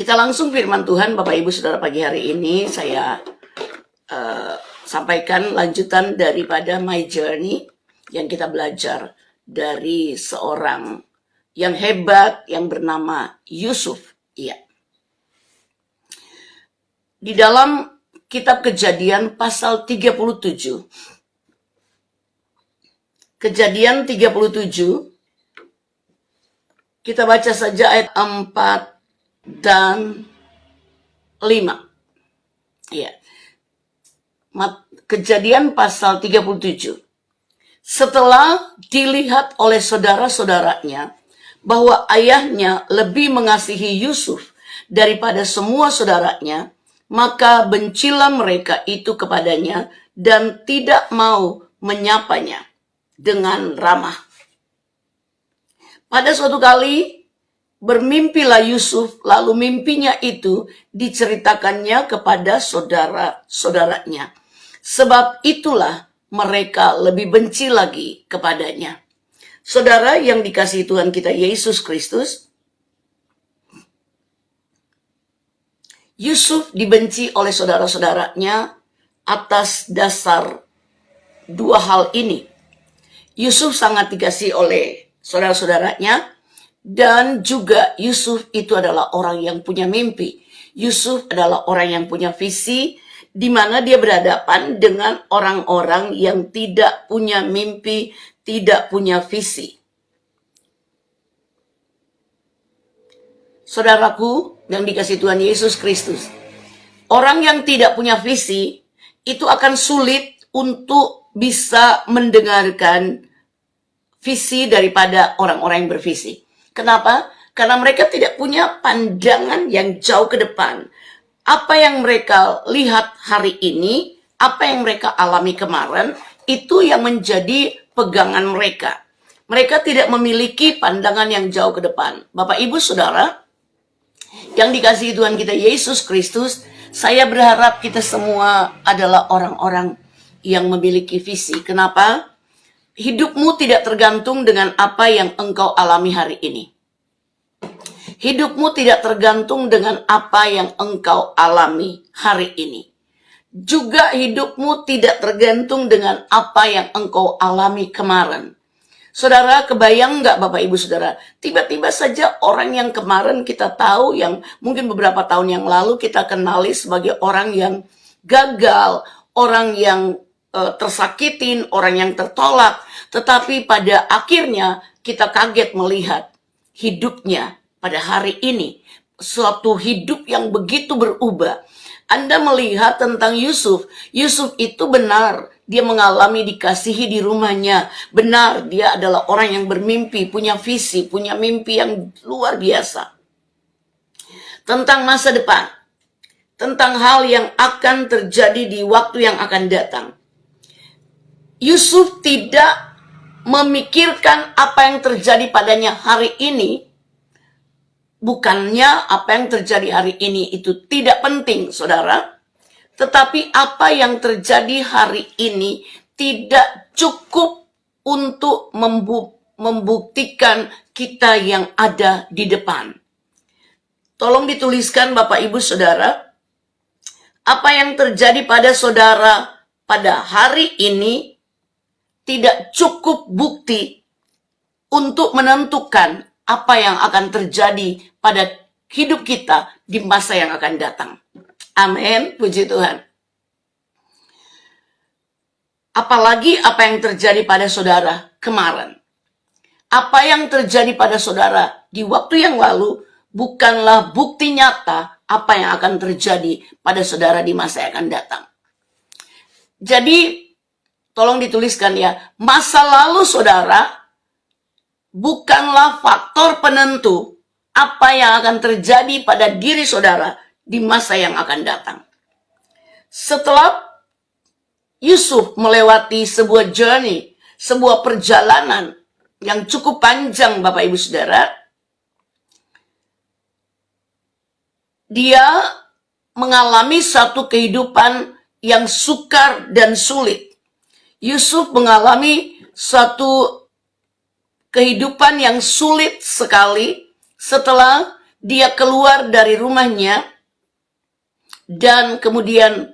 Kita langsung firman Tuhan, Bapak Ibu Saudara, pagi hari ini saya sampaikan lanjutan daripada My Journey yang kita belajar dari seorang yang hebat yang bernama Yusuf. Iya. Di dalam kitab Kejadian pasal 37. Kejadian 37, kita baca saja ayat 4 dan 5. Ya. Kejadian pasal 37. Setelah dilihat oleh saudara-saudaranya bahwa ayahnya lebih mengasihi Yusuf daripada semua saudaranya, maka bencilah mereka itu kepadanya dan tidak mau menyapanya dengan ramah. Pada suatu kali bermimpilah Yusuf, lalu mimpinya itu diceritakannya kepada saudara-saudaranya. Sebab itulah mereka lebih benci lagi kepadanya. Saudara yang dikasihi Tuhan kita Yesus Kristus, Yusuf dibenci oleh saudara-saudaranya atas dasar dua hal ini. Yusuf sangat dikasihi oleh saudara-saudaranya, dan juga Yusuf itu adalah orang yang punya mimpi. Yusuf adalah orang yang punya visi, di mana dia berhadapan dengan orang-orang yang tidak punya mimpi, tidak punya visi. Saudaraku yang dikasihi Tuhan Yesus Kristus, orang yang tidak punya visi itu akan sulit untuk bisa mendengarkan visi daripada orang-orang yang bervisi. Kenapa? Karena mereka tidak punya pandangan yang jauh ke depan. Apa yang mereka lihat hari ini, apa yang mereka alami kemarin, itu yang menjadi pegangan mereka. Mereka tidak memiliki pandangan yang jauh ke depan. Bapak, Ibu, Saudara, yang dikasihi Tuhan kita Yesus Kristus, saya berharap kita semua adalah orang-orang yang memiliki visi. Kenapa? Hidupmu tidak tergantung dengan apa yang engkau alami hari ini. Hidupmu tidak tergantung dengan apa yang engkau alami hari ini. Juga hidupmu tidak tergantung dengan apa yang engkau alami kemarin. Saudara, kebayang nggak Bapak Ibu Saudara? Tiba-tiba saja orang yang kemarin kita tahu, yang mungkin beberapa tahun yang lalu kita kenali sebagai orang yang gagal, orang yang tersakitin, orang yang tertolak. Tetapi pada akhirnya kita kaget melihat hidupnya pada hari ini. Suatu hidup yang begitu berubah. Anda melihat tentang Yusuf. Yusuf itu benar, dia mengalami dikasihi di rumahnya. Benar, dia adalah orang yang bermimpi, punya visi, punya mimpi yang luar biasa. Tentang masa depan. Tentang hal yang akan terjadi di waktu yang akan datang. Yusuf tidak memikirkan apa yang terjadi padanya hari ini. Bukannya apa yang terjadi hari ini itu tidak penting, saudara. Tetapi apa yang terjadi hari ini tidak cukup untuk membuktikan kita yang ada di depan. Tolong dituliskan Bapak Ibu Saudara, apa yang terjadi pada saudara pada hari ini tidak cukup bukti untuk menentukan apa yang akan terjadi pada hidup kita di masa yang akan datang. Amin, puji Tuhan. Apalagi apa yang terjadi pada saudara kemarin. Apa yang terjadi pada saudara di waktu yang lalu bukanlah bukti nyata apa yang akan terjadi pada saudara di masa yang akan datang. Jadi, tolong dituliskan ya, masa lalu saudara bukanlah faktor penentu apa yang akan terjadi pada diri saudara di masa yang akan datang. Setelah Yusuf melewati sebuah journey, sebuah perjalanan yang cukup panjang Bapak Ibu Saudara, dia mengalami satu kehidupan yang sukar dan sulit. Yusuf mengalami suatu kehidupan yang sulit sekali setelah dia keluar dari rumahnya dan kemudian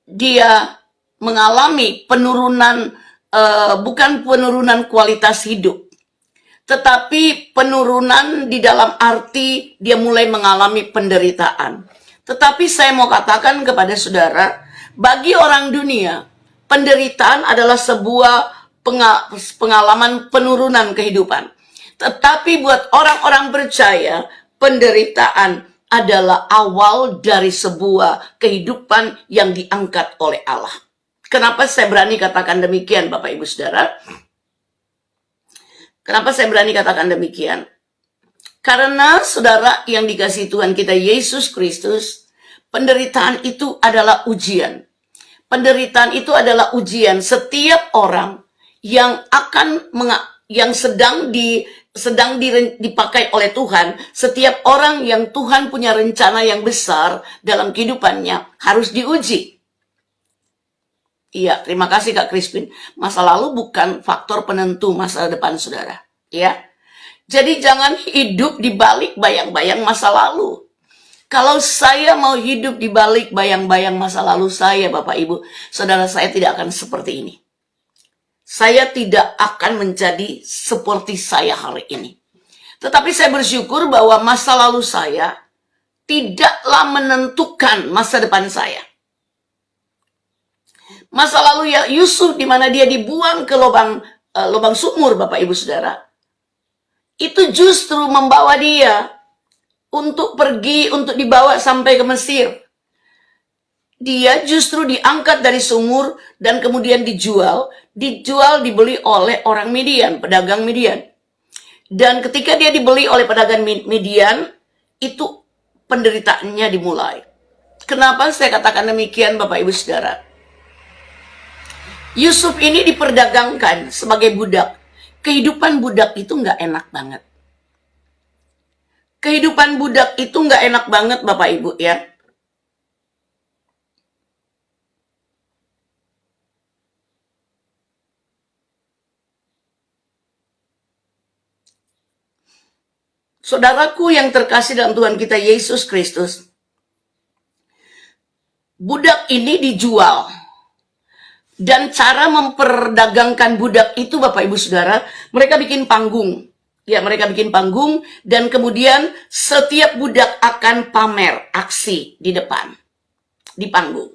dia mengalami penurunan, bukan penurunan kualitas hidup, tetapi penurunan di dalam arti dia mulai mengalami penderitaan. Tetapi saya mau katakan kepada saudara, bagi orang dunia, penderitaan adalah sebuah pengalaman penurunan kehidupan. Tetapi buat orang-orang percaya, penderitaan adalah awal dari sebuah kehidupan yang diangkat oleh Allah. Kenapa saya berani katakan demikian, Bapak Ibu Saudara? Kenapa saya berani katakan demikian? Karena saudara yang dikasihi Tuhan kita Yesus Kristus, penderitaan itu adalah ujian. Penderitaan itu adalah ujian. Setiap orang yang sedang dipakai oleh Tuhan, setiap orang yang Tuhan punya rencana yang besar dalam kehidupannya harus diuji. Iya, terima kasih Kak Crispin. Masa lalu bukan faktor penentu masa depan saudara. Ya, jadi jangan hidup di balik bayang-bayang masa lalu. Kalau saya mau hidup di balik bayang-bayang masa lalu saya, Bapak Ibu, saudara, saya tidak akan seperti ini. Saya tidak akan menjadi seperti saya hari ini. Tetapi saya bersyukur bahwa masa lalu saya tidaklah menentukan masa depan saya. Masa lalu ya Yusuf, di mana dia dibuang ke lubang sumur, Bapak Ibu Saudara, itu justru membawa dia untuk pergi, untuk dibawa sampai ke Mesir. Dia justru diangkat dari sumur dan kemudian dibeli oleh orang Midian, pedagang Midian. Dan ketika dia dibeli oleh pedagang Midian, itu penderitaannya dimulai. Kenapa saya katakan demikian, Bapak Ibu Saudara? Yusuf ini diperdagangkan sebagai budak. Kehidupan budak itu nggak enak banget. Kehidupan budak itu nggak enak banget, Bapak Ibu ya. Saudaraku yang terkasih dalam Tuhan kita Yesus Kristus, budak ini dijual. Dan cara memperdagangkan budak itu, Bapak Ibu Saudara, mereka bikin panggung. Ya, mereka bikin panggung dan kemudian setiap budak akan pamer aksi di depan, di panggung.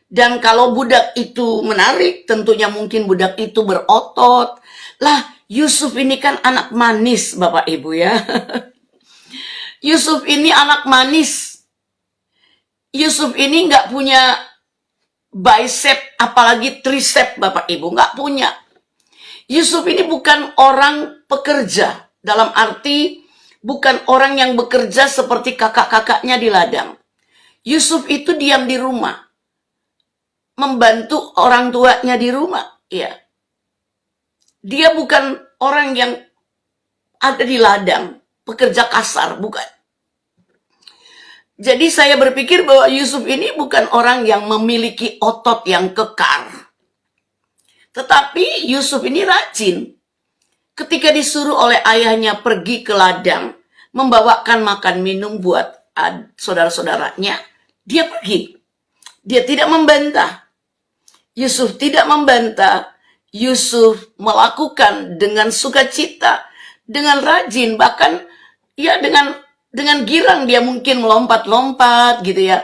Dan kalau budak itu menarik, tentunya mungkin budak itu berotot. Lah, Yusuf ini kan anak manis, Bapak Ibu ya. Yusuf ini anak manis. Yusuf ini nggak punya bicep, apalagi tricep, Bapak Ibu. Nggak punya. Yusuf ini bukan orang pekerja. Dalam arti, bukan orang yang bekerja seperti kakak-kakaknya di ladang. Yusuf itu diam di rumah. Membantu orang tuanya di rumah. Ya. Dia bukan orang yang ada di ladang, pekerja kasar, bukan. Jadi saya berpikir bahwa Yusuf ini bukan orang yang memiliki otot yang kekar. Tetapi Yusuf ini rajin. Ketika disuruh oleh ayahnya pergi ke ladang, membawakan makan minum buat saudara-saudaranya, dia pergi. Dia tidak membantah. Yusuf tidak membantah. Yusuf melakukan dengan sukacita, dengan rajin, bahkan ya dengan girang dia mungkin melompat-lompat gitu ya,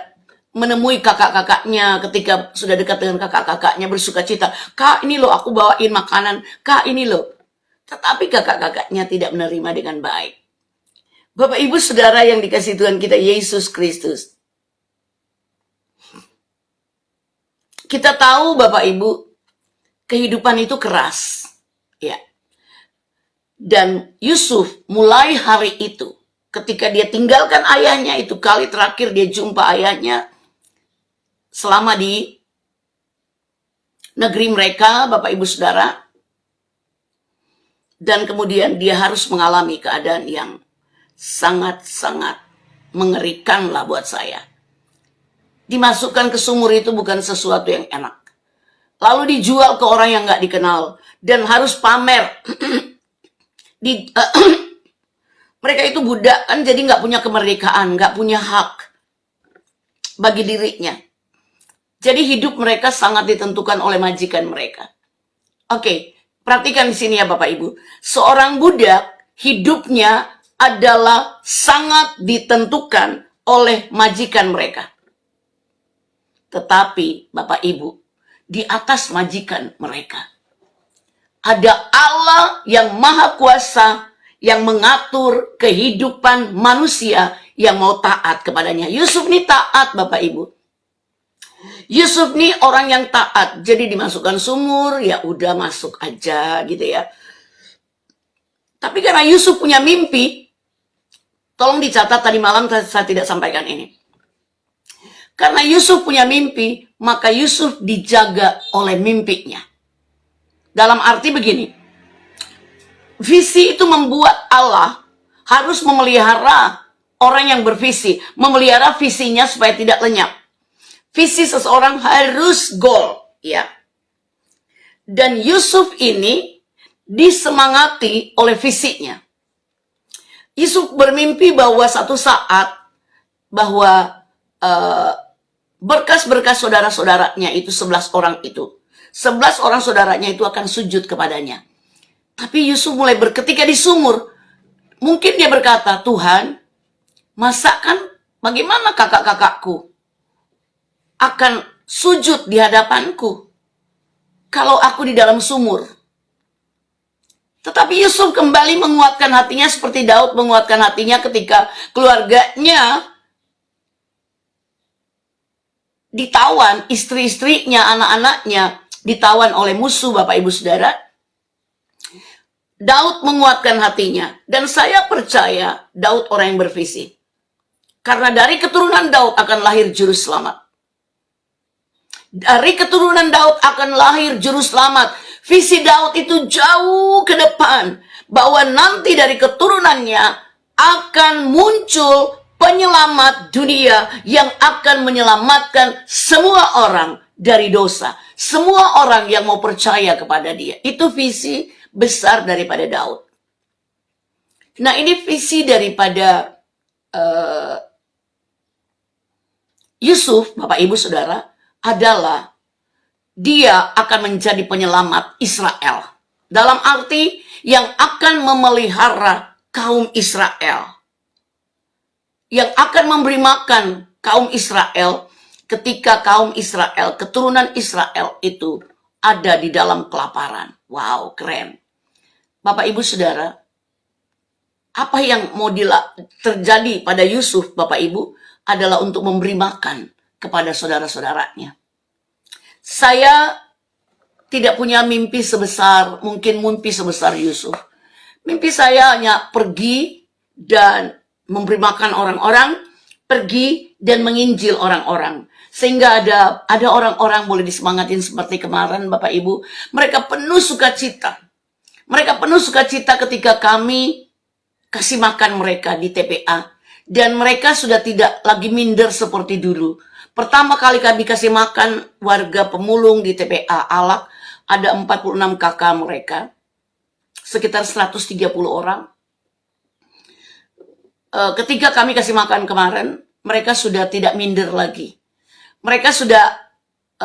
menemui kakak-kakaknya ketika sudah dekat dengan kakak-kakaknya bersukacita. Kak, ini loh aku bawain makanan, Kak ini loh. Tetapi kakak-kakaknya tidak menerima dengan baik. Bapak Ibu Saudara yang dikasihi Tuhan kita Yesus Kristus. Kita tahu Bapak Ibu, kehidupan itu keras. Ya. Dan Yusuf mulai hari itu, ketika dia tinggalkan ayahnya, itu kali terakhir dia jumpa ayahnya selama di negeri mereka, Bapak Ibu Saudara. Dan kemudian dia harus mengalami keadaan yang sangat-sangat mengerikan lah buat saya. Dimasukkan ke sumur itu bukan sesuatu yang enak. Lalu dijual ke orang yang nggak dikenal dan harus pamer Mereka itu budak kan, jadi nggak punya kemerdekaan, nggak punya hak bagi dirinya. Jadi hidup mereka sangat ditentukan oleh majikan mereka. Oke, perhatikan di sini ya Bapak Ibu. Seorang budak hidupnya adalah sangat ditentukan oleh majikan mereka. Tetapi Bapak Ibu, di atas majikan mereka ada Allah yang maha kuasa yang mengatur kehidupan manusia yang mau taat kepadanya. Yusuf ini taat Bapak Ibu. Yusuf nih orang yang taat, jadi dimasukkan sumur, ya udah masuk aja gitu ya. Tapi karena Yusuf punya mimpi, tolong dicatat tadi malam saya tidak sampaikan ini. Karena Yusuf punya mimpi, maka Yusuf dijaga oleh mimpinya. Dalam arti begini, visi itu membuat Allah harus memelihara orang yang bervisi, memelihara visinya supaya tidak lenyap. Visi seseorang harus goal, ya. Dan Yusuf ini disemangati oleh visinya. Yusuf bermimpi bahwa satu saat bahwa berkas-berkas saudara-saudaranya itu 11 orang itu. 11 orang saudaranya itu akan sujud kepadanya. Tapi Yusuf mulai ketika di sumur, mungkin dia berkata, Tuhan, masakan bagaimana kakak-kakakku akan sujud di hadapanku kalau aku di dalam sumur? Tetapi Yusuf kembali menguatkan hatinya seperti Daud menguatkan hatinya ketika keluarganya ditawan, istri-istrinya, anak-anaknya ditawan oleh musuh, Bapak Ibu Saudara. Daud menguatkan hatinya. Dan saya percaya Daud orang yang bervisi. Karena dari keturunan Daud akan lahir juru selamat. Dari keturunan Daud akan lahir juru selamat. Visi Daud itu jauh ke depan. Bahwa nanti dari keturunannya akan muncul penyelamat dunia yang akan menyelamatkan semua orang dari dosa. Semua orang yang mau percaya kepada dia. Itu visi besar daripada Daud. Nah, ini visi daripada Yusuf, Bapak Ibu Saudara, adalah dia akan menjadi penyelamat Israel. Dalam arti yang akan memelihara kaum Israel. Yang akan memberi makan kaum Israel ketika kaum Israel, keturunan Israel itu ada di dalam kelaparan. Wow, keren. Bapak Ibu Saudara, apa yang mau terjadi pada Yusuf, Bapak Ibu, adalah untuk memberi makan kepada saudara-saudaranya. Saya tidak punya mimpi sebesar, mungkin mimpi sebesar Yusuf. Mimpi saya hanya pergi dan memberi makan orang-orang, pergi dan menginjil orang-orang. Sehingga ada orang-orang boleh disemangatin seperti kemarin Bapak Ibu. Mereka penuh sukacita. Mereka penuh sukacita ketika kami kasih makan mereka di TPA. Dan mereka sudah tidak lagi minder seperti dulu. Pertama kali kami kasih makan warga pemulung di TPA Alak, ada 46 kakak mereka, sekitar 130 orang. Ketika kami kasih makan kemarin, mereka sudah tidak minder lagi. Mereka sudah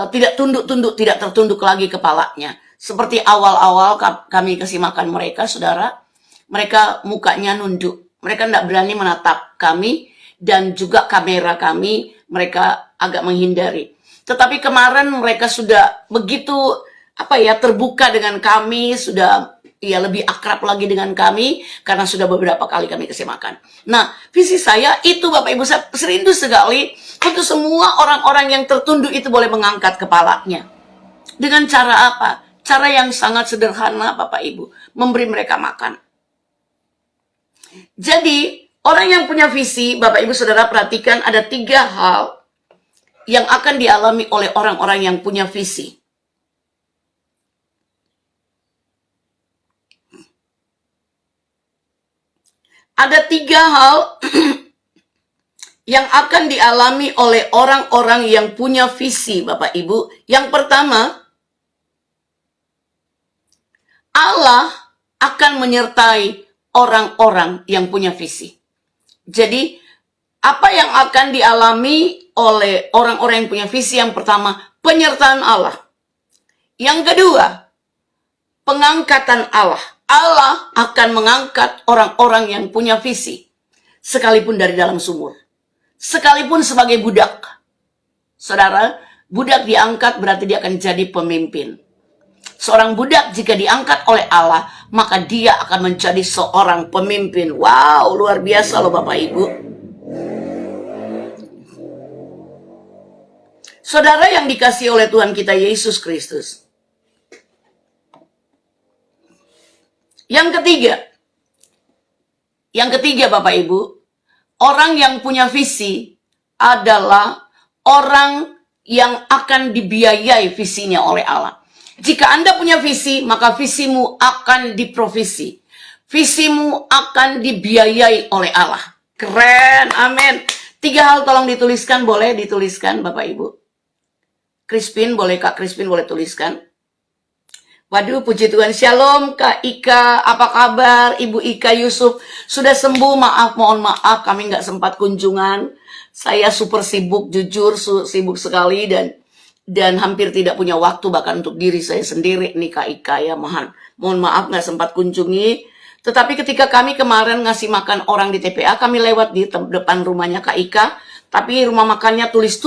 tidak tunduk-tunduk, tidak tertunduk lagi kepalanya. Seperti awal-awal kami kasih makan mereka, saudara, mereka mukanya nunduk. Mereka tidak berani menatap kami dan juga kamera kami, mereka agak menghindari. Tetapi kemarin mereka sudah begitu terbuka dengan kami, sudah lebih akrab lagi dengan kami karena sudah beberapa kali kami kasih makan. Nah, visi saya itu Bapak Ibu, saya serindu sekali untuk semua orang-orang yang tertunduk itu boleh mengangkat kepalanya. Dengan cara apa? Cara yang sangat sederhana Bapak Ibu, memberi mereka makan. Jadi, orang yang punya visi, Bapak Ibu Saudara perhatikan ada 3 hal yang akan dialami oleh orang-orang yang punya visi. Ada 3 hal yang akan dialami oleh orang-orang yang punya visi, Bapak Ibu. Yang pertama, Allah akan menyertai orang-orang yang punya visi. Jadi, apa yang akan dialami oleh orang-orang yang punya visi? Yang pertama, penyertaan Allah. Yang kedua, pengangkatan Allah. Allah akan mengangkat orang-orang yang punya visi. Sekalipun dari dalam sumur. Sekalipun sebagai budak. Saudara, budak diangkat berarti dia akan jadi pemimpin. Seorang budak jika diangkat oleh Allah, maka dia akan menjadi seorang pemimpin. Wow, luar biasa loh Bapak Ibu. Saudara yang dikasihi oleh Tuhan kita Yesus Kristus. Yang ketiga Bapak Ibu, orang yang punya visi adalah orang yang akan dibiayai visinya oleh Allah. Jika Anda punya visi, maka visimu akan diprovisi. Visimu akan dibiayai oleh Allah. Keren, amin. 3 hal tolong dituliskan, boleh dituliskan Bapak Ibu. Crispin, boleh Kak Crispin boleh tuliskan. Waduh, puji Tuhan. Shalom Kak Ika, apa kabar? Ibu Ika Yusuf, sudah sembuh? Maaf, mohon maaf, kami nggak sempat kunjungan. Saya super sibuk, jujur sibuk sekali dan hampir tidak punya waktu bahkan untuk diri saya sendiri nih Kak Ika ya. Mohon maaf nggak sempat kunjungi. Tetapi ketika kami kemarin ngasih makan orang di TPA, kami lewat di depan rumahnya Kak Ika, tapi rumah makannya tulis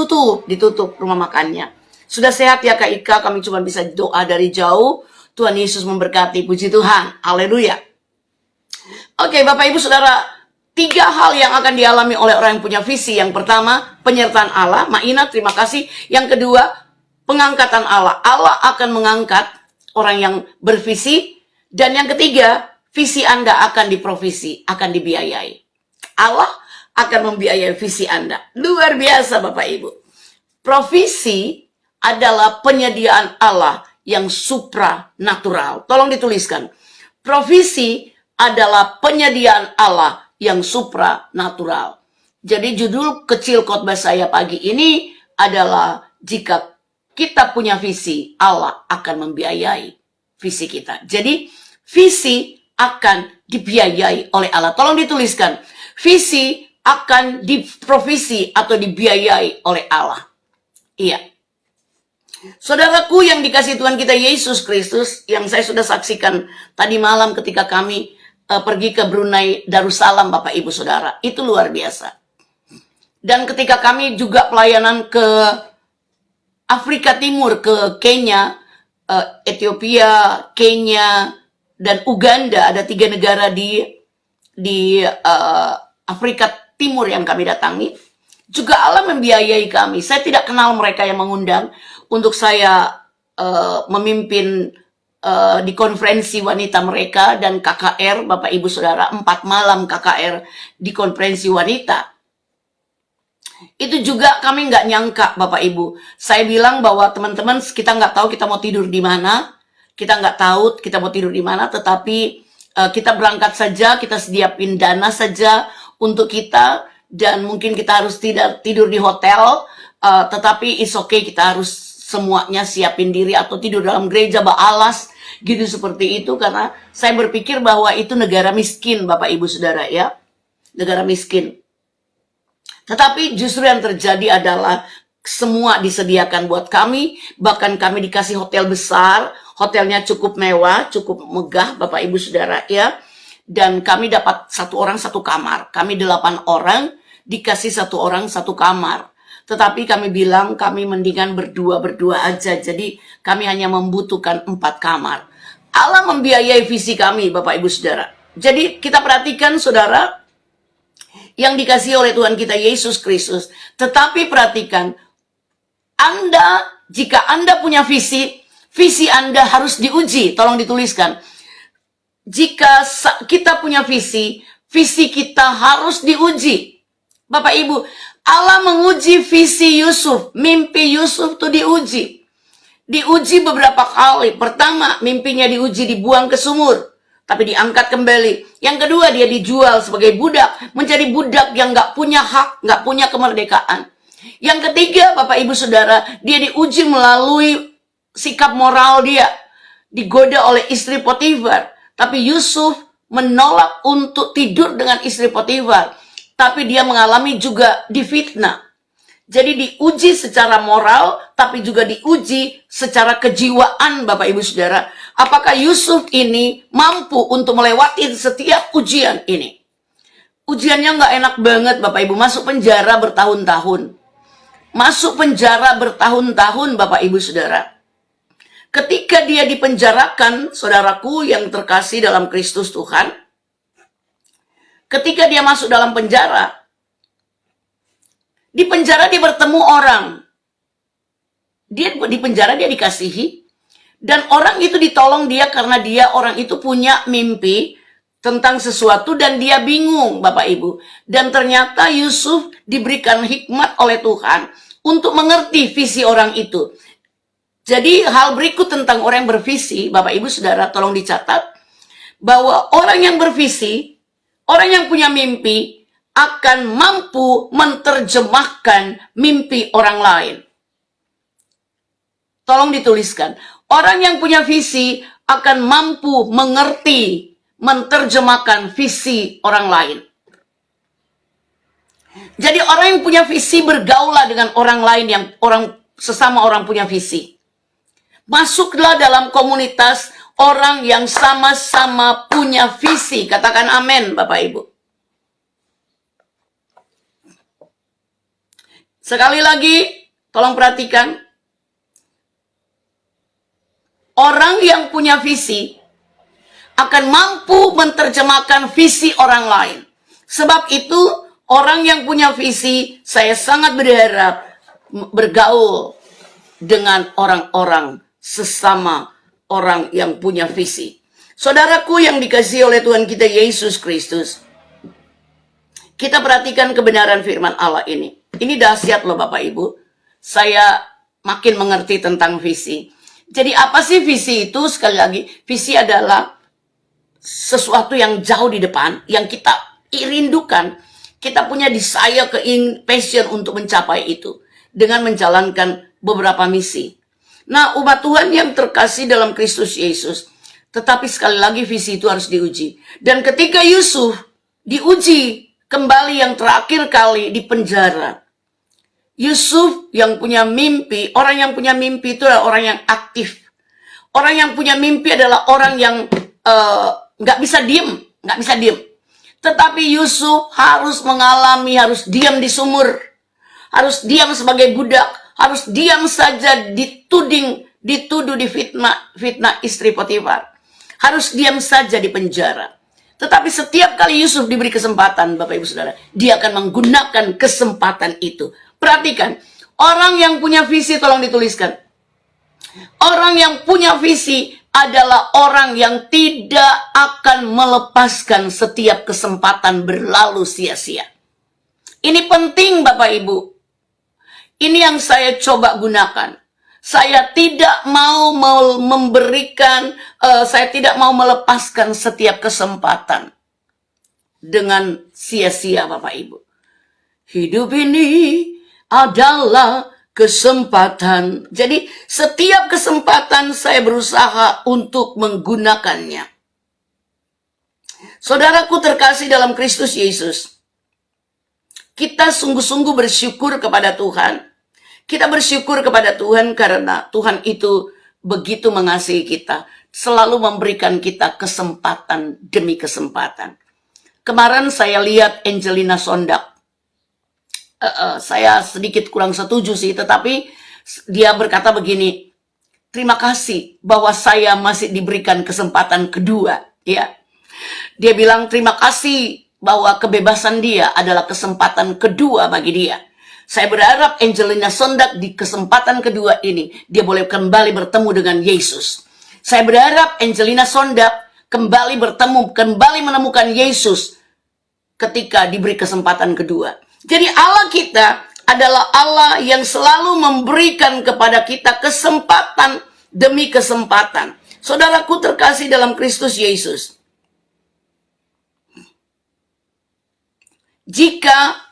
ditutup rumah makannya. Sudah sehat ya Kak Ika, kami cuma bisa doa dari jauh. Tuhan Yesus memberkati, puji Tuhan, haleluya. Oke Bapak Ibu Saudara, 3 hal yang akan dialami oleh orang yang punya visi. Yang pertama, penyertaan Allah. Maina, terima kasih. Yang kedua, pengangkatan Allah. Allah akan mengangkat orang yang bervisi. Dan yang ketiga, visi Anda akan diprovisi, akan dibiayai. Allah akan membiayai visi Anda. Luar biasa Bapak Ibu. Provisi adalah penyediaan Allah yang supranatural. Tolong dituliskan. Provisi adalah penyediaan Allah yang supranatural. Jadi judul kecil khotbah saya pagi ini adalah jika kita punya visi, Allah akan membiayai visi kita. Jadi visi akan dibiayai oleh Allah. Tolong dituliskan. Visi akan diprovisi atau dibiayai oleh Allah. Iya. Saudaraku yang dikasihi Tuhan kita Yesus Kristus, yang saya sudah saksikan tadi malam ketika kami pergi ke Brunei Darussalam Bapak Ibu Saudara, itu luar biasa. Dan ketika kami juga pelayanan ke Afrika Timur, ke Kenya, Ethiopia, Kenya, dan Uganda, ada 3 negara di Afrika Timur yang kami datangi. Juga Allah membiayai kami. Saya tidak kenal mereka yang mengundang untuk saya memimpin di konferensi wanita mereka dan KKR, Bapak Ibu Saudara, 4 malam KKR di konferensi wanita. Itu juga kami nggak nyangka Bapak Ibu. Saya bilang bahwa teman-teman kita nggak tahu kita mau tidur di mana, kita nggak tahu kita mau tidur di mana, tetapi kita berangkat saja, kita sediapin dana saja untuk kita, dan mungkin kita harus tidak tidur di hotel, tetapi it's okay, kita harus semuanya siapin diri atau tidur dalam gereja baalas gitu seperti itu, karena saya berpikir bahwa itu negara miskin Bapak Ibu Saudara ya, negara miskin. Tetapi justru yang terjadi adalah semua disediakan buat kami, bahkan kami dikasih hotel besar, hotelnya cukup mewah, cukup megah Bapak Ibu Saudara ya, dan kami dapat 1 orang 1 kamar, kami 8 orang dikasih 1 orang 1 kamar. Tetapi kami bilang kami mendingan berdua aja. Jadi kami hanya membutuhkan 4 kamar. Allah membiayai visi kami Bapak Ibu Saudara. Jadi kita perhatikan Saudara yang dikasihi oleh Tuhan kita Yesus Kristus. Tetapi perhatikan, jika Anda punya visi Anda harus diuji. Tolong dituliskan. Jika kita punya visi kita harus diuji. Bapak Ibu, Allah menguji visi Yusuf, mimpi Yusuf itu diuji. Diuji beberapa kali. Pertama, mimpinya diuji, dibuang ke sumur, tapi diangkat kembali. Yang kedua, dia dijual sebagai budak, menjadi budak yang nggak punya hak, nggak punya kemerdekaan. Yang ketiga, Bapak Ibu Saudara, dia diuji melalui sikap moral dia, digoda oleh istri Potifar. Tapi Yusuf menolak untuk tidur dengan istri Potifar, tapi dia mengalami juga difitnah. Jadi diuji secara moral, tapi juga diuji secara kejiwaan, Bapak Ibu Saudara. Apakah Yusuf ini mampu untuk melewati setiap ujian ini? Ujiannya nggak enak banget, Bapak Ibu. Masuk penjara bertahun-tahun. Masuk penjara bertahun-tahun, Bapak Ibu Saudara. Ketika dia dipenjarakan, saudaraku yang terkasih dalam Kristus Tuhan, ketika dia masuk dalam penjara, di penjara dia bertemu orang. Di penjara dia dikasihi. Dan orang itu ditolong dia karena orang itu punya mimpi tentang sesuatu dan dia bingung, Bapak Ibu. Dan ternyata Yusuf diberikan hikmat oleh Tuhan untuk mengerti visi orang itu. Jadi hal berikut tentang orang yang bervisi, Bapak Ibu Saudara, tolong dicatat. Bahwa orang yang bervisi, orang yang punya mimpi, akan mampu menerjemahkan mimpi orang lain. Tolong dituliskan. Orang yang punya visi akan mampu mengerti, menerjemahkan visi orang lain. Jadi orang yang punya visi bergaulah dengan orang lain yang sesama orang punya visi. Masuklah dalam komunitas orang yang sama-sama punya visi. Katakan amin, Bapak Ibu. Sekali lagi, tolong perhatikan. Orang yang punya visi akan mampu menerjemahkan visi orang lain. Sebab itu, orang yang punya visi, saya sangat berharap bergaul dengan orang-orang sesama orang yang punya visi. Saudaraku yang dikasihi oleh Tuhan kita Yesus Kristus, kita perhatikan kebenaran firman Allah ini. Ini dahsyat loh Bapak Ibu. Saya makin mengerti tentang visi. Jadi apa sih visi itu? Sekali lagi, visi adalah sesuatu yang jauh di depan, yang kita rindukan. Kita punya desire, passion untuk mencapai itu. Dengan menjalankan beberapa misi. Nah, umat Tuhan yang terkasih dalam Kristus Yesus. Tetapi sekali lagi visi itu harus diuji. Dan ketika Yusuf diuji kembali yang terakhir kali di penjara. Yusuf yang punya mimpi, orang yang punya mimpi itu adalah orang yang aktif. Orang yang punya mimpi adalah orang yang nggak bisa diem. Tetapi Yusuf harus mengalami, harus diam di sumur. Harus diam sebagai budak. Harus diam saja dituduh fitnah istri Potifar. Harus diam saja di penjara. Tetapi setiap kali Yusuf diberi kesempatan, Bapak Ibu Saudara, dia akan menggunakan kesempatan itu. Perhatikan, orang yang punya visi, tolong dituliskan. Orang yang punya visi adalah orang yang tidak akan melepaskan setiap kesempatan berlalu sia-sia. Ini penting Bapak Ibu. Ini yang saya coba gunakan. Saya tidak mau saya tidak mau melepaskan setiap kesempatan dengan sia-sia Bapak Ibu. Hidup ini adalah kesempatan. Jadi setiap kesempatan saya berusaha untuk menggunakannya. Saudaraku terkasih dalam Kristus Yesus, kita sungguh-sungguh bersyukur kepada Tuhan. Kita bersyukur kepada Tuhan karena Tuhan itu begitu mengasihi kita. Selalu memberikan kita kesempatan demi kesempatan. Kemarin saya lihat Angelina Sondak. Saya sedikit kurang setuju sih, tetapi dia berkata begini, terima kasih bahwa saya masih diberikan kesempatan kedua. Ya, dia bilang terima kasih bahwa kebebasan dia adalah kesempatan kedua bagi dia. Saya berharap Angelina Sondak di kesempatan kedua ini, dia boleh kembali bertemu dengan Yesus. Saya berharap Angelina Sondak kembali menemukan Yesus ketika diberi kesempatan kedua. Jadi Allah kita adalah Allah yang selalu memberikan kepada kita kesempatan demi kesempatan. Saudaraku terkasih dalam Kristus Yesus. Jika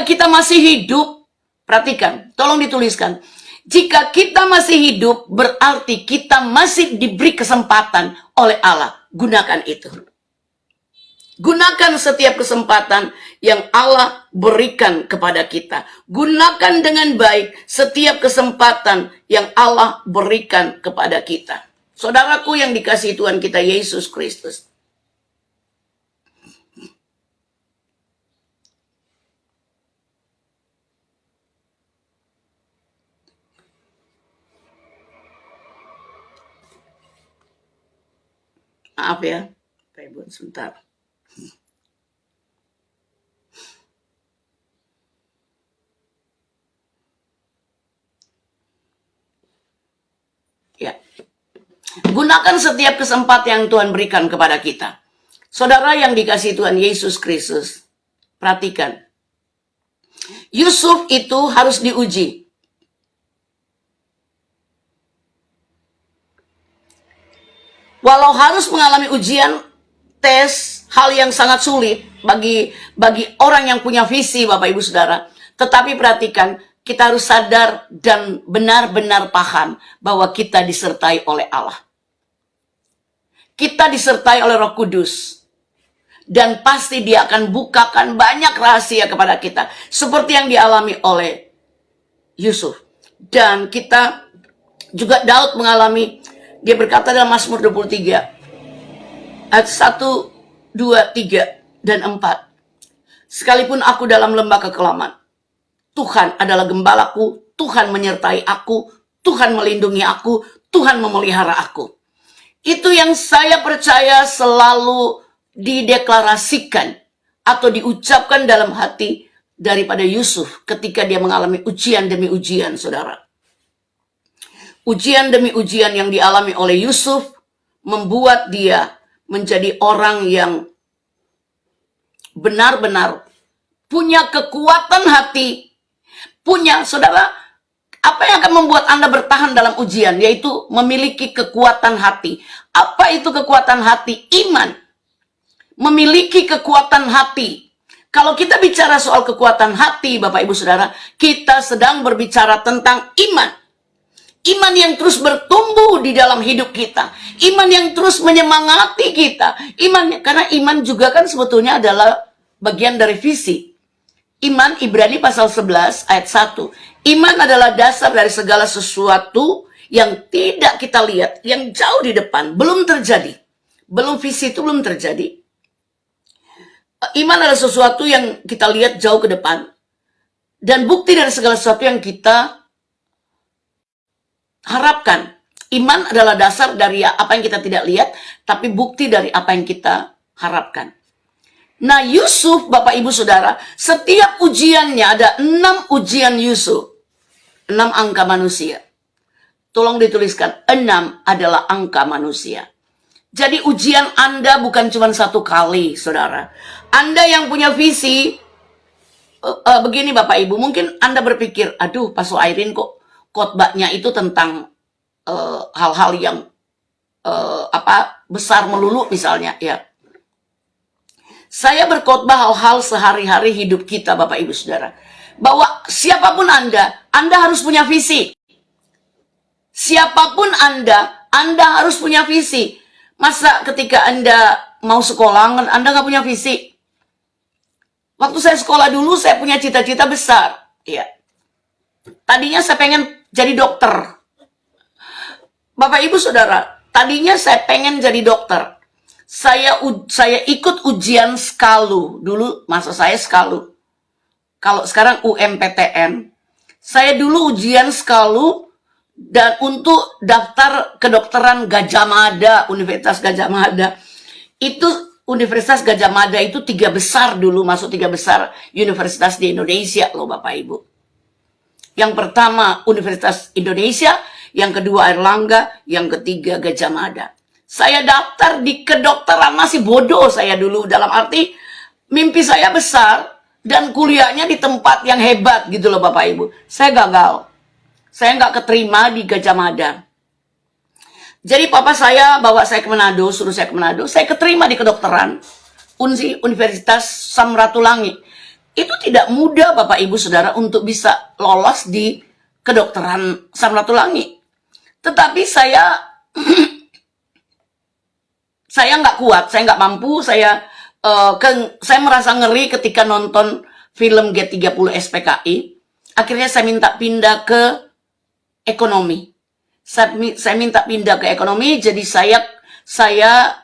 kita masih hidup, perhatikan, tolong dituliskan. Jika kita masih hidup, berarti kita masih diberi kesempatan oleh Allah. gunakan itu. Gunakan setiap kesempatan yang Allah berikan kepada kita. Gunakan dengan baik setiap kesempatan yang Allah berikan kepada kita. Saudaraku yang dikasihi Tuhan kita Yesus Kristus. Maaf ya, Pak Ibu, sebentar. Ya. Gunakan setiap kesempatan yang Tuhan berikan kepada kita. Saudara yang dikasihi Tuhan Yesus Kristus, perhatikan. Yusuf itu harus diuji. Walau harus mengalami ujian, tes, hal yang sangat sulit bagi orang yang punya visi, Bapak Ibu Saudara. Tetapi perhatikan, kita harus sadar dan benar-benar paham bahwa kita disertai oleh Allah. Kita disertai oleh Roh Kudus. Dan pasti Dia akan bukakan banyak rahasia kepada kita. Seperti yang dialami oleh Yusuf. Dan kita juga Daud mengalami, dia berkata dalam Mazmur 23 ayat 1, 2, 3, dan 4. Sekalipun aku dalam lembah kekelaman, Tuhan adalah gembalaku, Tuhan menyertai aku, Tuhan melindungi aku, Tuhan memelihara aku. Itu yang saya percaya selalu dideklarasikan atau diucapkan dalam hati daripada Yusuf ketika dia mengalami ujian demi ujian, saudara. Ujian demi ujian yang dialami oleh Yusuf membuat dia menjadi orang yang benar-benar punya kekuatan hati. Punya, saudara, apa yang akan membuat Anda bertahan dalam ujian? Yaitu memiliki kekuatan hati. Apa itu kekuatan hati? Iman. Memiliki kekuatan hati. Kalau kita bicara soal kekuatan hati, Bapak Ibu Saudara, kita sedang berbicara tentang iman. Iman yang terus bertumbuh di dalam hidup kita. Iman yang terus menyemangati kita. Karena iman juga kan sebetulnya adalah bagian dari visi. Iman, Ibrani pasal 11 ayat 1. Iman adalah dasar dari segala sesuatu yang tidak kita lihat, yang jauh di depan, belum terjadi. Visi itu belum terjadi. Iman adalah sesuatu yang kita lihat jauh ke depan. Dan bukti dari segala sesuatu yang kita harapkan. Iman adalah dasar dari apa yang kita tidak lihat, tapi bukti dari apa yang kita harapkan. Nah, Yusuf, Bapak Ibu Saudara, setiap ujiannya ada 6 ujian Yusuf. 6 angka manusia. Tolong dituliskan, 6 adalah angka manusia. Jadi ujian Anda bukan cuma 1 kali, saudara. Anda yang punya visi, begini Bapak Ibu, mungkin Anda berpikir, aduh Pastor Irene kok khotbahnya itu tentang hal-hal yang besar melulu misalnya, ya. Saya berkhotbah hal-hal sehari-hari hidup kita, Bapak Ibu Saudara. Bahwa siapapun Anda harus punya visi. Siapapun Anda harus punya visi. Masa ketika Anda mau sekolah, Anda nggak punya visi? Waktu saya sekolah dulu, saya punya cita-cita besar. Ya. Tadinya saya pengen jadi dokter. Bapak Ibu Saudara, tadinya saya pengen jadi dokter. Saya ikut ujian SKALU. Dulu masa saya SKALU. Kalau sekarang UMPTN. Saya dulu ujian SKALU dan untuk daftar kedokteran Gadjah Mada, Universitas Gadjah Mada. Itu Universitas Gadjah Mada itu 3 besar dulu, masuk 3 besar universitas di Indonesia loh Bapak Ibu. Yang pertama Universitas Indonesia, yang kedua Airlangga, yang ketiga Gadjah Mada. Saya daftar di kedokteran, masih bodoh saya dulu, dalam arti mimpi saya besar dan kuliahnya di tempat yang hebat gitu loh Bapak Ibu. Saya gagal. Saya nggak keterima di Gadjah Mada. Jadi papa saya bawa saya ke Manado, suruh saya ke Manado. Saya keterima di kedokteran Universitas Samratulangi. Itu tidak mudah Bapak Ibu Saudara untuk bisa lolos di kedokteran Samratulangi. Tetapi saya Saya nggak kuat, saya nggak mampu, saya merasa ngeri ketika nonton film G30 SPKI. Akhirnya saya minta pindah ke ekonomi. Saya minta pindah ke ekonomi, jadi saya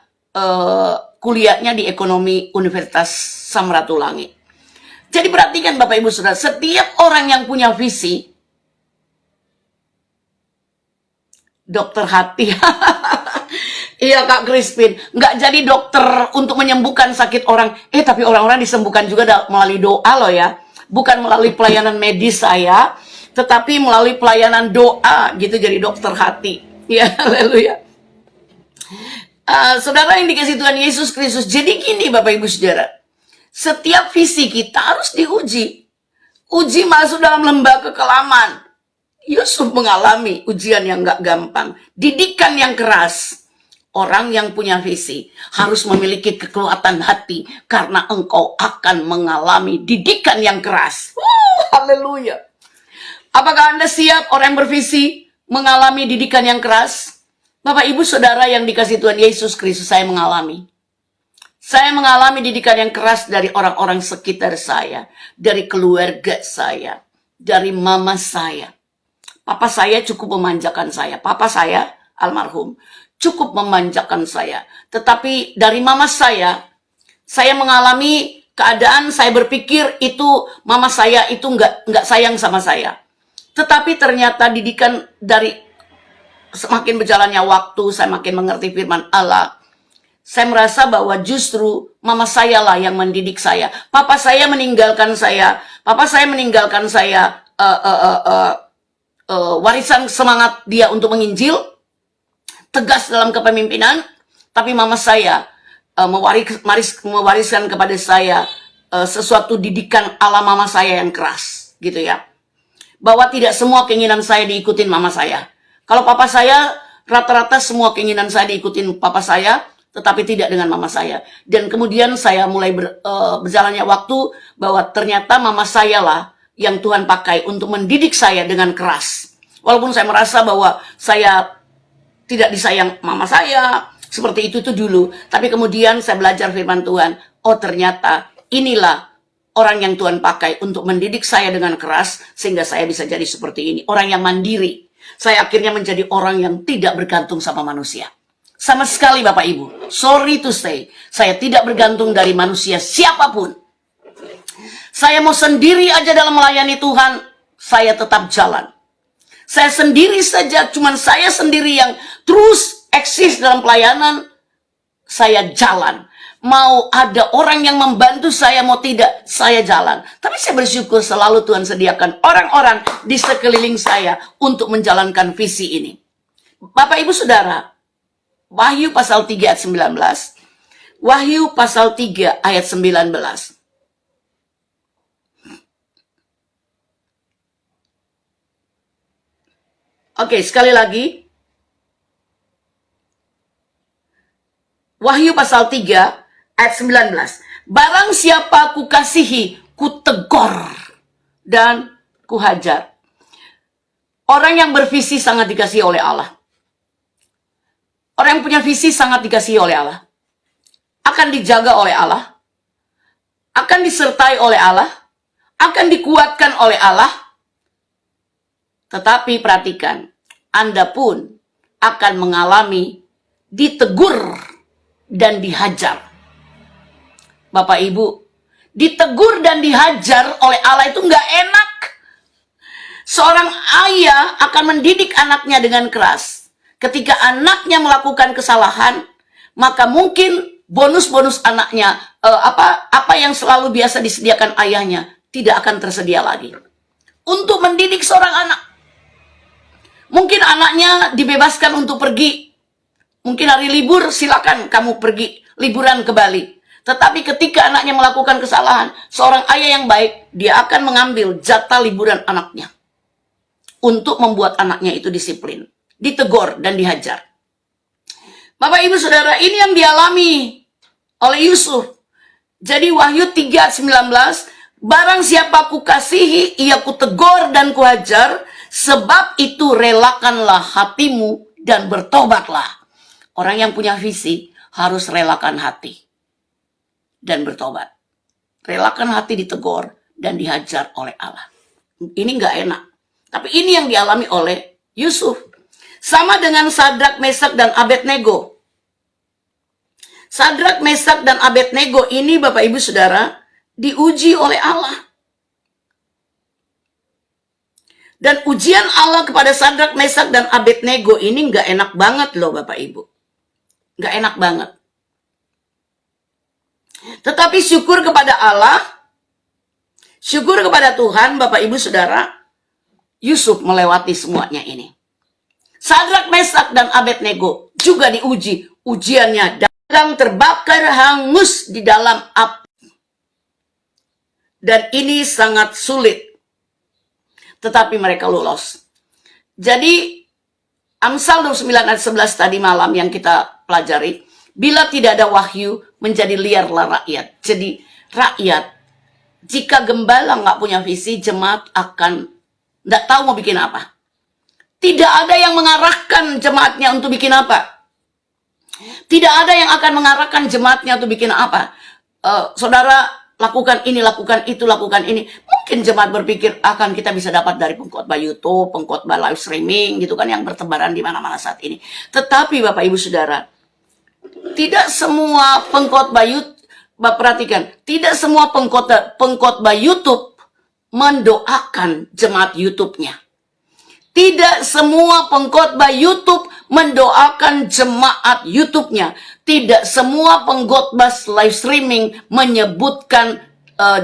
kuliahnya di ekonomi Universitas Samratulangi. Jadi perhatikan Bapak Ibu Saudara, setiap orang yang punya visi, dokter hati, iya Kak Crispin, nggak jadi dokter untuk menyembuhkan sakit orang, tapi orang-orang disembuhkan juga melalui doa loh ya, bukan melalui pelayanan medis saya, tetapi melalui pelayanan doa gitu jadi dokter hati. Ya, haleluya. Saudara yang dikasih Tuhan Yesus Kristus, jadi gini Bapak Ibu Saudara, setiap visi kita harus diuji. Uji masuk dalam lembah kekelaman. Yusuf mengalami ujian yang gak gampang, didikan yang keras. Orang yang punya visi harus memiliki kekuatan hati karena engkau akan mengalami didikan yang keras. Haleluya. Apakah Anda siap orang yang bervisi mengalami didikan yang keras? Bapak Ibu Saudara yang dikasih Tuhan Yesus Kristus, saya mengalami. Saya mengalami didikan yang keras dari orang-orang sekitar saya, dari keluarga saya, dari mama saya. Papa saya cukup memanjakan saya. Papa saya, almarhum, cukup memanjakan saya. Tetapi dari mama saya mengalami keadaan saya berpikir itu mama saya itu nggak sayang sama saya. Tetapi ternyata didikan dari semakin berjalannya waktu, saya makin mengerti firman Allah. Saya merasa bahwa justru mama saya lah yang mendidik saya. Papa saya meninggalkan saya. Papa saya meninggalkan saya warisan semangat dia untuk menginjil, tegas dalam kepemimpinan. Tapi mama saya mewariskan kepada saya sesuatu didikan ala mama saya yang keras, gitu ya. Bahwa tidak semua keinginan saya diikutin mama saya. Kalau papa saya, rata-rata semua keinginan saya diikutin papa saya, tetapi tidak dengan mama saya. Dan kemudian saya mulai berjalannya waktu bahwa ternyata mama saya lah yang Tuhan pakai untuk mendidik saya dengan keras. Walaupun saya merasa bahwa saya tidak disayang mama saya, seperti itu dulu. Tapi kemudian saya belajar firman Tuhan. Oh ternyata inilah orang yang Tuhan pakai untuk mendidik saya dengan keras, sehingga saya bisa jadi seperti ini. Orang yang mandiri. Saya akhirnya menjadi orang yang tidak bergantung sama manusia. Sama sekali Bapak Ibu. Sorry to say. Saya tidak bergantung dari manusia siapapun. Saya mau sendiri aja dalam melayani Tuhan. Saya tetap jalan. Saya sendiri saja. Cuman saya sendiri yang terus eksis dalam pelayanan. Saya jalan. Mau ada orang yang membantu saya, mau tidak, saya jalan. Tapi saya bersyukur selalu Tuhan sediakan orang-orang di sekeliling saya untuk menjalankan visi ini. Bapak Ibu Saudara, Wahyu pasal 3 ayat 19. Wahyu pasal 3 ayat 19. Oke, sekali lagi. Wahyu pasal 3 ayat 19. Barang siapa kukasihi, kutegor dan kuhajar. Orang yang bervisi sangat dikasihi oleh Allah. Orang yang punya visi sangat dikasihi oleh Allah. Akan dijaga oleh Allah. Akan disertai oleh Allah. Akan dikuatkan oleh Allah. Tetapi perhatikan, Anda pun akan mengalami ditegur dan dihajar. Bapak Ibu, ditegur dan dihajar oleh Allah itu nggak enak. Seorang ayah akan mendidik anaknya dengan keras. Ketika anaknya melakukan kesalahan, maka mungkin bonus-bonus anaknya, apa yang selalu biasa disediakan ayahnya, tidak akan tersedia lagi. Untuk mendidik seorang anak. Mungkin anaknya dibebaskan untuk pergi. Mungkin hari libur, silakan kamu pergi liburan ke Bali. Tetapi ketika anaknya melakukan kesalahan, seorang ayah yang baik, dia akan mengambil jatah liburan anaknya. Untuk membuat anaknya itu disiplin. Ditegur dan dihajar. Bapak Ibu Saudara, ini yang dialami oleh Yusuf. Jadi Wahyu 3 ayat 19, barang siapa kukasihi, ia kutegur dan kuhajar, sebab itu relakanlah hatimu dan bertobatlah. Orang yang punya visi harus relakan hati dan bertobat. Relakan hati ditegur dan dihajar oleh Allah. Ini nggak enak. Tapi ini yang dialami oleh Yusuf. Sama dengan Sadrak, Mesak, dan Abednego. Sadrak, Mesak, dan Abednego ini Bapak Ibu Saudara diuji oleh Allah. Dan ujian Allah kepada Sadrak, Mesak, dan Abednego ini nggak enak banget loh Bapak Ibu. Nggak enak banget. Tetapi syukur kepada Allah, syukur kepada Tuhan Bapak Ibu Saudara, Yusuf melewati semuanya ini. Sadrak, Mesak, dan Abednego juga diuji. Ujiannya sedang terbakar hangus di dalam api. Dan ini sangat sulit. Tetapi mereka lolos. Jadi Amsal 29 ayat 11 tadi malam yang kita pelajari. Bila tidak ada wahyu, menjadi liarlah rakyat. Jadi rakyat, jika gembala nggak punya visi, jemaat akan nggak tahu mau bikin apa. Tidak ada yang mengarahkan jemaatnya untuk bikin apa. Tidak ada yang akan mengarahkan jemaatnya untuk bikin apa. Saudara, lakukan ini, lakukan itu, lakukan ini. Mungkin jemaat berpikir akan kita bisa dapat dari pengkhotbah YouTube, pengkhotbah live streaming, gitu kan, yang bertebaran di mana-mana saat ini. Tetapi Bapak Ibu Saudara, tidak semua pengkhotbah YouTube, perhatikan, tidak semua pengkhotbah YouTube mendoakan jemaat YouTube-nya. Tidak semua pengkhotbah YouTube mendoakan jemaat YouTube-nya. Tidak semua pengkhotbah live streaming menyebutkan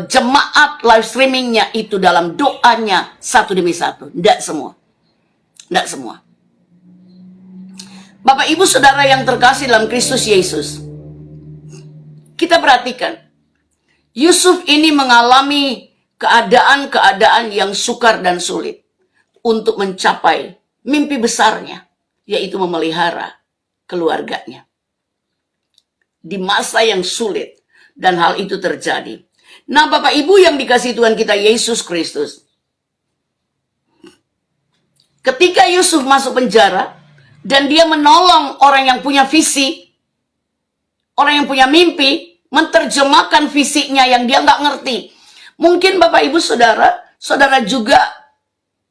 jemaat live streamingnya itu dalam doanya satu demi satu. Tidak semua. Tidak semua. Bapak Ibu Saudara yang terkasih dalam Kristus Yesus, kita perhatikan, Yusuf ini mengalami keadaan-keadaan yang sukar dan sulit untuk mencapai mimpi besarnya, yaitu memelihara keluarganya. Di masa yang sulit, dan hal itu terjadi. Nah Bapak Ibu yang dikasihi Tuhan kita Yesus Kristus, ketika Yusuf masuk penjara, dan dia menolong orang yang punya visi, orang yang punya mimpi, menerjemahkan visinya yang dia nggak ngerti. Mungkin Bapak Ibu Saudara, saudara juga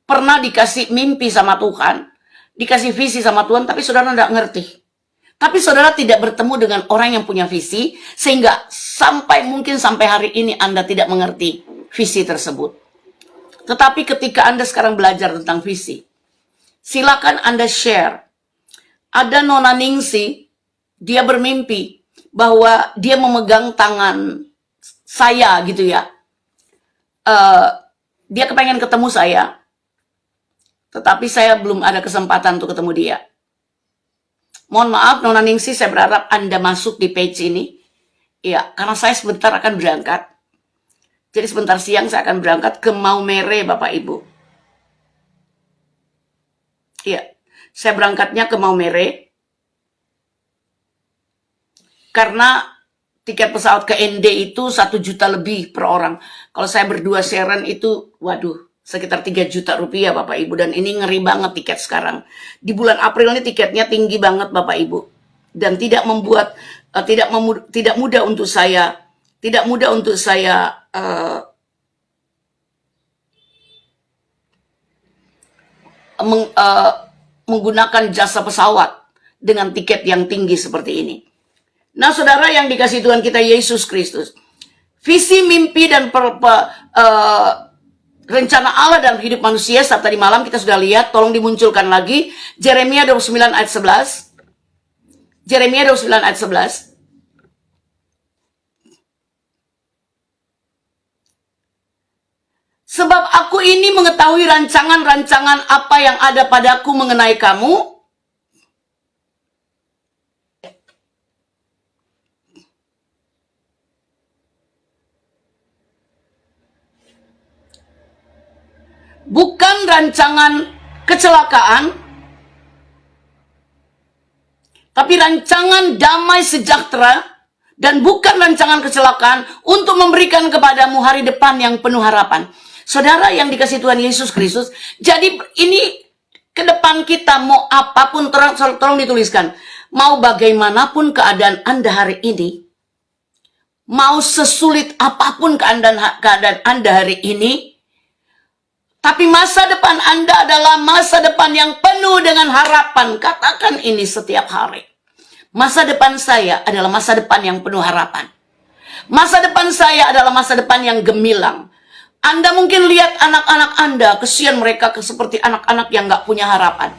pernah dikasih mimpi sama Tuhan, dikasih visi sama Tuhan, tapi saudara nggak ngerti. Tapi saudara tidak bertemu dengan orang yang punya visi, sehingga mungkin sampai hari ini Anda tidak mengerti visi tersebut. Tetapi ketika Anda sekarang belajar tentang visi, silakan Anda share. Ada Nona Ningsi, dia bermimpi bahwa dia memegang tangan saya gitu ya. Dia kepengen ketemu saya, tetapi saya belum ada kesempatan untuk ketemu dia. Mohon maaf Nona Ningsi, saya berharap Anda masuk di page ini. Ya, karena saya sebentar akan berangkat. Jadi sebentar siang saya akan berangkat ke Maumere Bapak Ibu. Iya, saya berangkatnya ke Maumere. Karena tiket pesawat ke ND itu 1 juta lebih per orang. Kalau saya berdua sharean itu, waduh, sekitar 3 juta rupiah Bapak Ibu. Dan ini ngeri banget tiket sekarang. Di bulan April ini tiketnya tinggi banget Bapak Ibu. Dan tidak membuat, tidak mudah untuk saya, menggunakan jasa pesawat dengan tiket yang tinggi seperti ini. Nah saudara yang dikasihi Tuhan kita Yesus Kristus, visi, mimpi, dan rencana Allah dalam hidup manusia saat tadi malam kita sudah lihat, tolong dimunculkan lagi Yeremia 29 ayat 11. Yeremia 29 ayat 11. Sebab aku ini mengetahui rancangan-rancangan apa yang ada padaku mengenai kamu. Bukan rancangan kecelakaan, tapi rancangan damai sejahtera, dan bukan rancangan kecelakaan untuk memberikan kepadamu hari depan yang penuh harapan. Saudara yang dikasihi Tuhan Yesus Kristus, jadi ini Ke depan kita mau apapun, tolong dituliskan. Mau bagaimanapun keadaan Anda hari ini, mau sesulit apapun keadaan Anda hari ini, tapi masa depan Anda adalah masa depan yang penuh dengan harapan. Katakan ini setiap hari. Masa depan saya adalah masa depan yang penuh harapan. Masa depan saya adalah masa depan yang gemilang. Anda mungkin lihat anak-anak Anda, kesian mereka seperti anak-anak yang gak punya harapan.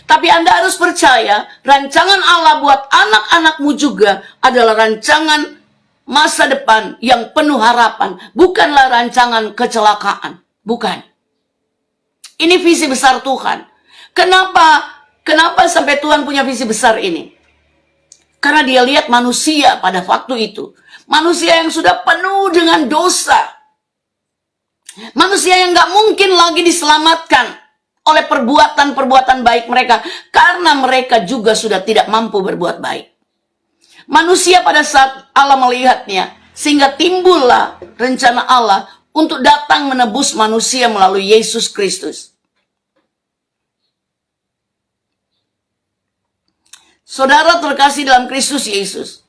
Tapi Anda harus percaya, rancangan Allah buat anak-anakmu juga adalah rancangan masa depan yang penuh harapan. Bukanlah rancangan kecelakaan. Bukan. Ini visi besar Tuhan. Kenapa sampai Tuhan punya visi besar ini? Karena dia lihat manusia pada waktu itu. Manusia yang sudah penuh dengan dosa. Manusia yang gak mungkin lagi diselamatkan oleh perbuatan-perbuatan baik mereka. Karena mereka juga sudah tidak mampu berbuat baik. Manusia pada saat Allah melihatnya, sehingga timbullah rencana Allah untuk datang menebus manusia melalui Yesus Kristus. Saudara terkasih dalam Kristus Yesus.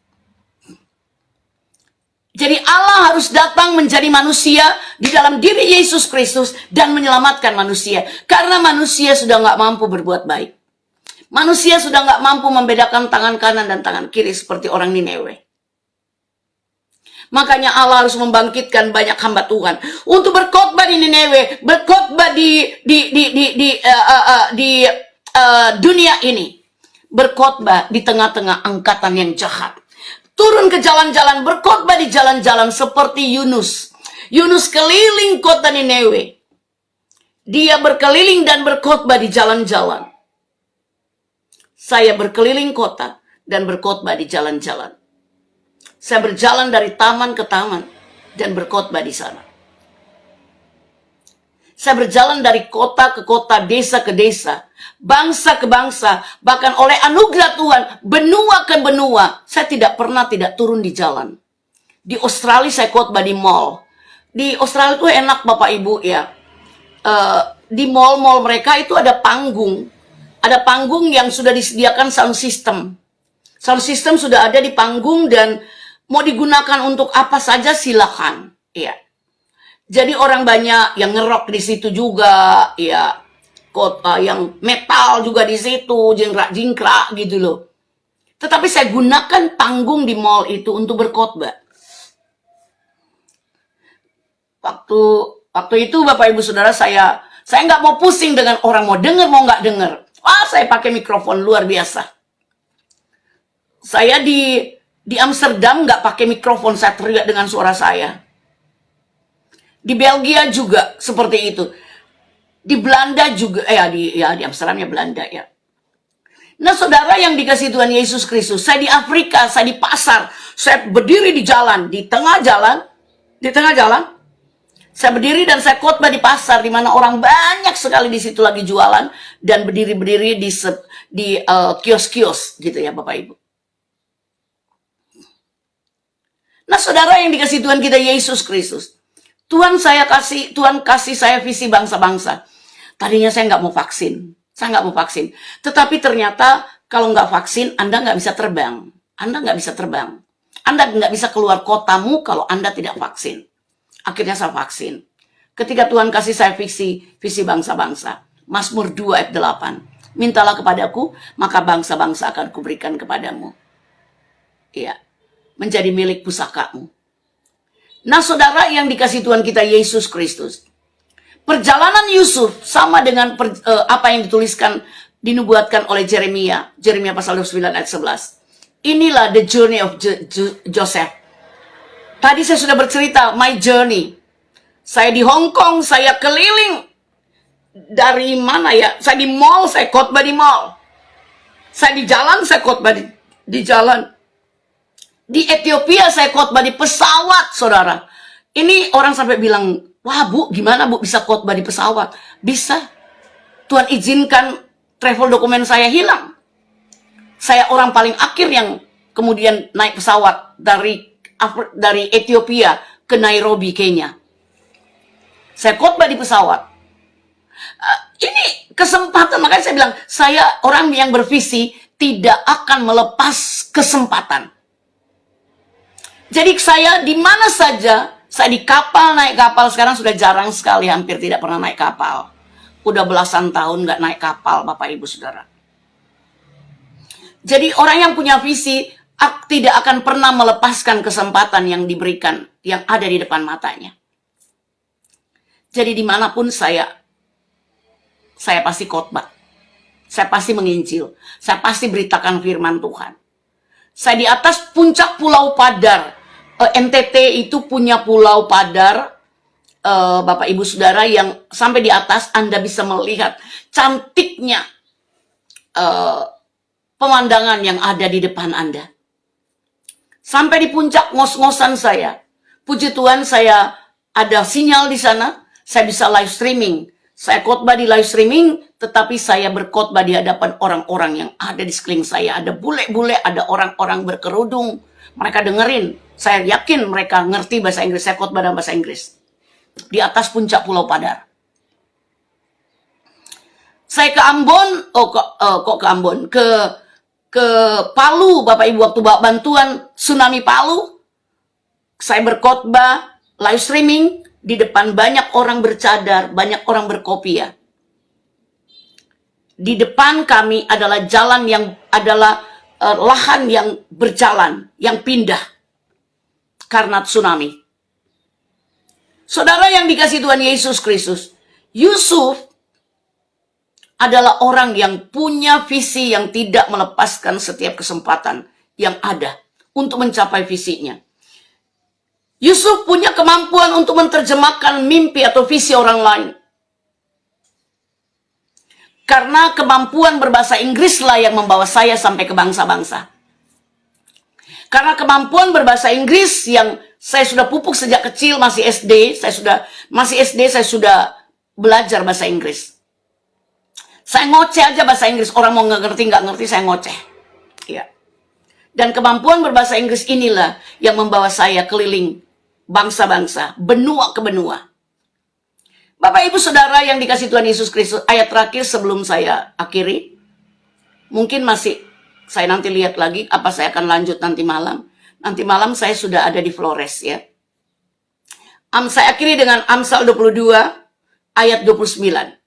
Jadi Allah harus datang menjadi manusia di dalam diri Yesus Kristus dan menyelamatkan manusia. Karena manusia sudah nggak mampu berbuat baik. Manusia sudah nggak mampu membedakan tangan kanan dan tangan kiri seperti orang Nineve. Makanya Allah harus membangkitkan banyak hamba Tuhan untuk berkhotbah di Nineve, berkhotbah di dunia ini, berkhotbah di tengah-tengah angkatan yang jahat. Turun ke jalan-jalan, berkhotbah di jalan-jalan seperti Yunus. Yunus keliling kota Nineve. Dia berkeliling dan berkhotbah di jalan-jalan. Saya berkeliling kota dan berkhotbah di jalan-jalan. Saya berjalan dari taman ke taman dan berkhotbah di sana. Saya berjalan dari kota ke kota, desa ke desa, bangsa ke bangsa, bahkan oleh anugerah Tuhan, benua ke benua. Saya tidak pernah tidak turun di jalan. Di Australia saya khotbah di mall. Di Australia itu enak Bapak Ibu ya. Di mall-mall mereka itu ada panggung. Ada panggung yang sudah disediakan sound system. Sound system sudah ada di panggung dan mau digunakan untuk apa saja silakan, ya. Jadi orang banyak yang ngerok di situ juga, ya. Kota yang metal juga di situ, jingkrak-jingkrak gitu loh. Tetapi saya gunakan panggung di mall itu untuk berkhotbah. Waktu itu Bapak Ibu Saudara saya nggak mau pusing dengan orang mau dengar mau nggak dengar. Wah, saya pakai mikrofon luar biasa. Saya di Amsterdam nggak pakai mikrofon, saya teriak dengan suara saya. Di Belgia juga seperti itu. Di Belanda juga, di Amsterdam ya Belanda ya. Nah saudara yang dikasih Tuhan Yesus Kristus, saya di Afrika, saya di pasar, saya berdiri di jalan, di tengah jalan, saya berdiri dan saya khotbah di pasar, di mana orang banyak sekali di situ lagi jualan dan berdiri di kios-kios gitu ya Bapak Ibu. Nah saudara yang dikasih Tuhan kita Yesus Kristus, Tuhan kasih saya visi bangsa-bangsa. Tadinya saya nggak mau vaksin, Tetapi ternyata kalau nggak vaksin, Anda nggak bisa terbang. Anda nggak bisa keluar kotamu kalau Anda tidak vaksin. Akhirnya saya vaksin. Ketika Tuhan kasih saya visi bangsa-bangsa. Mazmur 2 ayat 8. Mintalah kepadaku, maka bangsa-bangsa akan kuberikan kepadamu. Iya. Menjadi milik pusakamu. Nah saudara yang dikasih Tuhan kita Yesus Kristus. Perjalanan Yusuf sama dengan apa yang dinubuatkan oleh Jeremia pasal 29 ayat 11. Inilah the journey of Joseph. Tadi saya sudah bercerita my journey. Saya di Hong Kong, saya keliling dari mana ya? Saya di mall, saya khotbah di mall. Saya di jalan, saya khotbah di jalan. Di Ethiopia saya khotbah di pesawat, saudara. Ini orang sampai bilang, wah Bu, gimana Bu bisa khotbah di pesawat? Bisa. Tuhan izinkan travel dokumen saya hilang. Saya orang paling akhir yang kemudian naik pesawat dari Ethiopia ke Nairobi, Kenya. Saya khotbah di pesawat. Ini Kesempatan, makanya saya bilang, saya orang yang bervisi tidak akan melepas kesempatan. Jadi saya di mana saja, saya di kapal, naik kapal, sekarang sudah jarang sekali, hampir tidak pernah naik kapal. Udah belasan tahun nggak naik kapal, Bapak Ibu Saudara. Jadi orang yang punya visi tidak akan pernah melepaskan kesempatan yang diberikan, yang ada di depan matanya. Jadi dimanapun saya pasti khotbah. Saya pasti menginjil. Saya pasti beritakan firman Tuhan. Saya di atas puncak Pulau Padar. NTT itu punya Pulau Padar, Bapak Ibu Saudara, yang sampai di atas Anda bisa melihat cantiknya pemandangan yang ada di depan Anda. Sampai di puncak ngos-ngosan saya. Puji Tuhan saya ada sinyal di sana. Saya bisa live streaming. Saya khotbah di live streaming, tetapi saya berkhotbah di hadapan orang-orang yang ada di sekeliling saya. Ada bule-bule, ada orang-orang berkerudung. Mereka dengerin. Saya yakin mereka ngerti bahasa Inggris. Saya khotbah dalam bahasa Inggris. Di atas puncak Pulau Padar. Saya ke Ambon, kok ke Ambon? Ke Palu, Bapak Ibu, waktu bawa bantuan tsunami Palu. Saya berkhotbah, live streaming, di depan banyak orang bercadar, banyak orang berkopiah. Di depan kami adalah jalan yang adalah lahan yang berjalan, yang pindah karena tsunami. Saudara yang dikasih Tuhan Yesus Kristus, Yusuf adalah orang yang punya visi yang tidak melepaskan setiap kesempatan yang ada untuk mencapai visinya. Yusuf punya kemampuan untuk menerjemahkan mimpi atau visi orang lain. Karena kemampuan berbahasa Inggrislah yang membawa saya sampai ke bangsa-bangsa. Karena kemampuan berbahasa Inggris yang saya sudah pupuk sejak kecil, masih SD, saya sudah belajar bahasa Inggris. Saya ngoceh aja bahasa Inggris, orang mau nggak ngerti, saya ngoceh. Ya. Dan kemampuan berbahasa Inggris inilah yang membawa saya keliling bangsa-bangsa, benua ke benua. Bapak Ibu Saudara yang dikasih Tuhan Yesus Kristus, ayat terakhir sebelum saya akhiri. Mungkin masih saya nanti lihat lagi apa saya akan lanjut nanti malam. Nanti malam saya sudah ada di Flores ya. Saya akhiri dengan Amsal 22 ayat 29.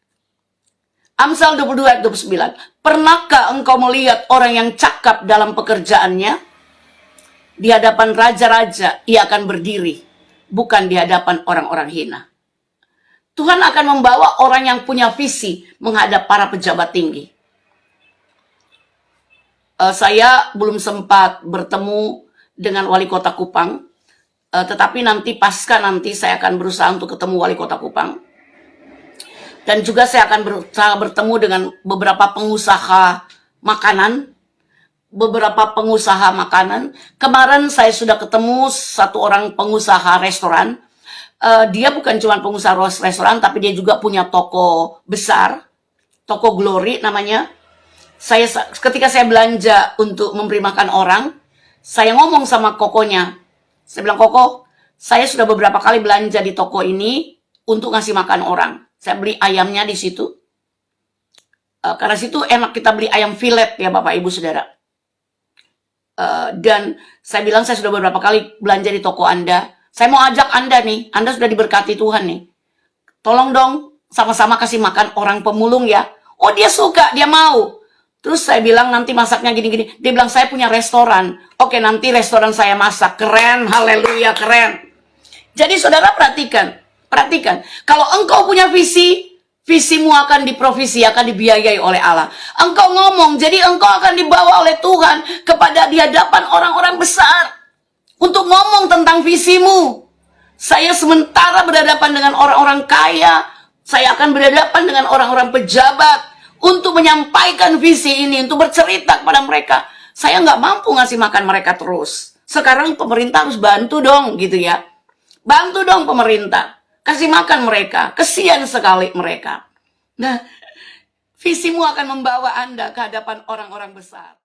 Amsal 22 ayat 29. Pernahkah engkau melihat orang yang cakap dalam pekerjaannya? Di hadapan raja-raja ia akan berdiri, bukan di hadapan orang-orang hina. Tuhan akan membawa orang yang punya visi menghadap para pejabat tinggi. Saya belum sempat bertemu dengan wali kota Kupang, tetapi nanti pasca nanti saya akan berusaha untuk ketemu wali kota Kupang. Dan juga saya akan berusaha bertemu dengan beberapa pengusaha makanan. Kemarin saya sudah ketemu satu orang pengusaha restoran. Dia bukan cuma pengusaha restoran, tapi dia juga punya toko besar, toko Glory namanya. Ketika saya belanja untuk memberi makan orang, saya ngomong sama kokonya. Saya bilang, Koko, saya sudah beberapa kali belanja di toko ini untuk ngasih makan orang. Saya beli ayamnya di situ. Karena situ enak kita beli ayam filet ya Bapak Ibu Saudara. Dan saya bilang saya sudah beberapa kali belanja di toko Anda. Saya mau ajak Anda nih, Anda sudah diberkati Tuhan nih. Tolong dong sama-sama kasih makan orang pemulung ya. Oh dia suka, dia mau. Terus saya bilang nanti masaknya gini-gini. Dia bilang saya punya restoran. Oke nanti restoran saya masak. Keren, haleluya keren. Jadi saudara perhatikan. Kalau engkau punya visi, visimu akan diprovisi, akan dibiayai oleh Allah. Engkau ngomong, jadi engkau akan dibawa oleh Tuhan kepada di hadapan orang-orang besar. Untuk ngomong tentang visimu. Saya sementara berhadapan dengan orang-orang kaya. Saya akan berhadapan dengan orang-orang pejabat. Untuk menyampaikan visi ini. Untuk bercerita kepada mereka. Saya nggak mampu ngasih makan mereka terus. Sekarang pemerintah harus bantu dong gitu ya. Bantu dong pemerintah. Kasih makan mereka. Kesian sekali mereka. Nah, visimu akan membawa Anda ke hadapan orang-orang besar.